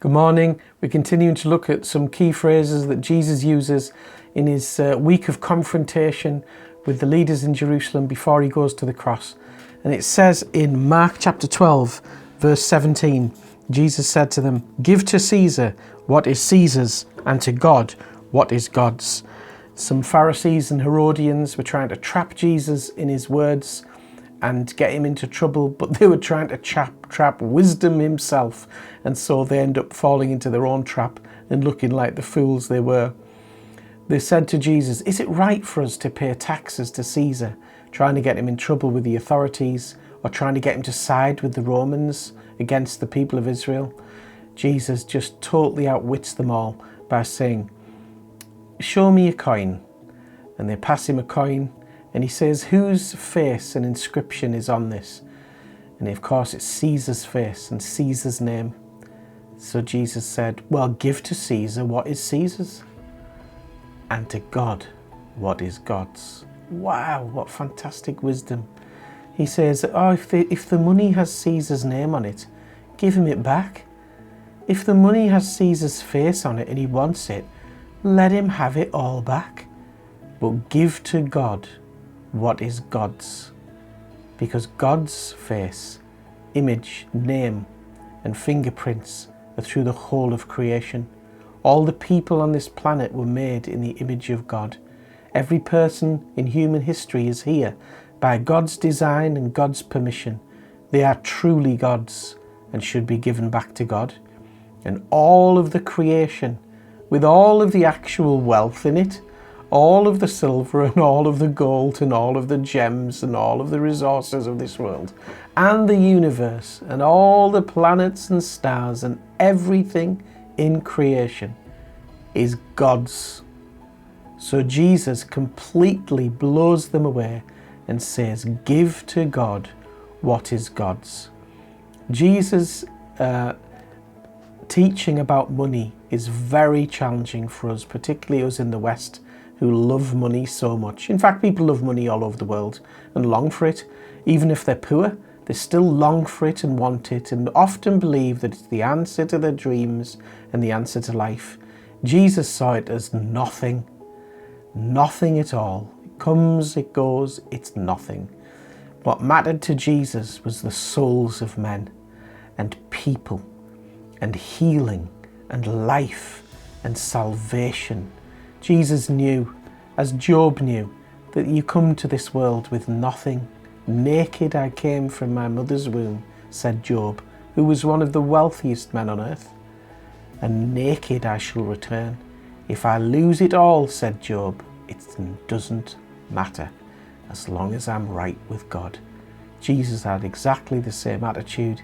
Good morning. We're continuing to look at some key phrases that Jesus uses in his week of confrontation with the leaders in Jerusalem before he goes to the cross. And it says in Mark chapter 12, verse 17, Jesus said to them, "Give to Caesar what is Caesar's, and to God what is God's." Some Pharisees and Herodians were trying to trap Jesus in his words and get him into trouble, but they were trying to trap wisdom himself, and so they end up falling into their own trap and looking like the fools they were. They said to Jesus, "Is it right for us to pay taxes to Caesar?" Trying to get him in trouble with the authorities, or trying to get him to side with the Romans against the people of Israel. Jesus just totally outwits them all by saying, "Show me a coin." And they pass him a coin, and he says, "Whose face and inscription is on this?" And of course it's Caesar's face and Caesar's name. So Jesus said, "Well, give to Caesar what is Caesar's, and to God what is God's." Wow, what fantastic wisdom. He says, if the money has Caesar's name on it, give him it back. If the money has Caesar's face on it and he wants it, let him have it all back. But give to God what is God's, because God's face, image, name and fingerprints are through the whole of creation. All the people on this planet were made in the image of God. Every person in human history is here by God's design and God's permission. They are truly God's and should be given back to God. And all of the creation, with all of the actual wealth in it, all of the silver and all of the gold and all of the gems and all of the resources of this world and the universe and all the planets and stars and everything in creation is God's. So Jesus completely blows them away and says, "Give to God what is God's." Jesus' teaching about money is very challenging for us, particularly us in the West, who love money so much. In fact, people love money all over the world and long for it. Even if they're poor, they still long for it and want it, and often believe that it's the answer to their dreams and the answer to life. Jesus saw it as nothing at all. It comes, it goes, it's nothing. What mattered to Jesus was the souls of men and people and healing and life and salvation. Jesus knew, as Job knew, that you come to this world with nothing. "Naked I came from my mother's womb," said Job, who was one of the wealthiest men on earth. "And naked I shall return. If I lose it all," said Job, "it doesn't matter as long as I'm right with God." Jesus had exactly the same attitude.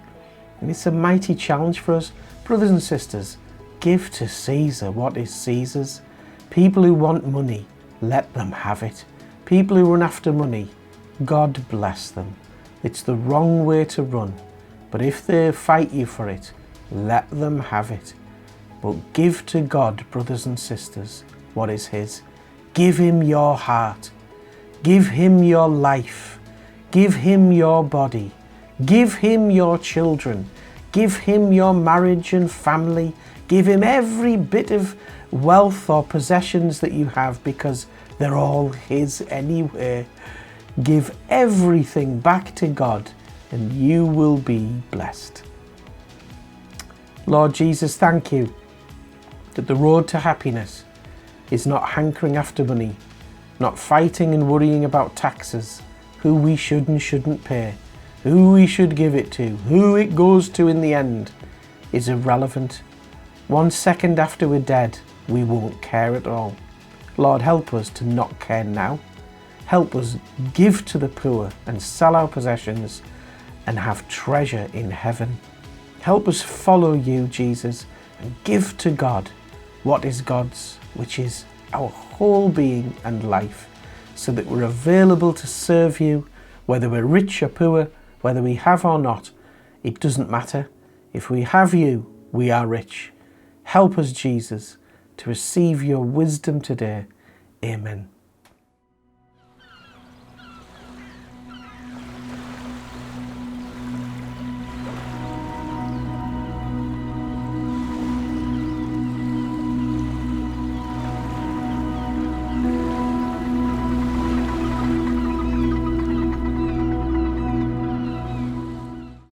And it's a mighty challenge for us. Brothers and sisters, give to Caesar what is Caesar's. People who want money, let them have it. People who run after money, God bless them. It's the wrong way to run. But if they fight you for it, let them have it. But give to God, brothers and sisters, what is his. Give him your heart. Give him your life. Give him your body. Give him your children. Give him your marriage and family. Give him every bit of wealth or possessions that you have, because they're all his anyway. Give everything back to God and you will be blessed. Lord Jesus, thank you that the road to happiness is not hankering after money, not fighting and worrying about taxes, who we should and shouldn't pay, who we should give it to, who it goes to in the end is irrelevant. 1 second after we're dead, we won't care at all. Lord, help us to not care now. Help us give to the poor and sell our possessions and have treasure in heaven. Help us follow you, Jesus, and give to God what is God's, which is our whole being and life, so that we're available to serve you, whether we're rich or poor, whether we have or not. It doesn't matter. If we have you, we are rich. Help us, Jesus, to receive your wisdom today. Amen.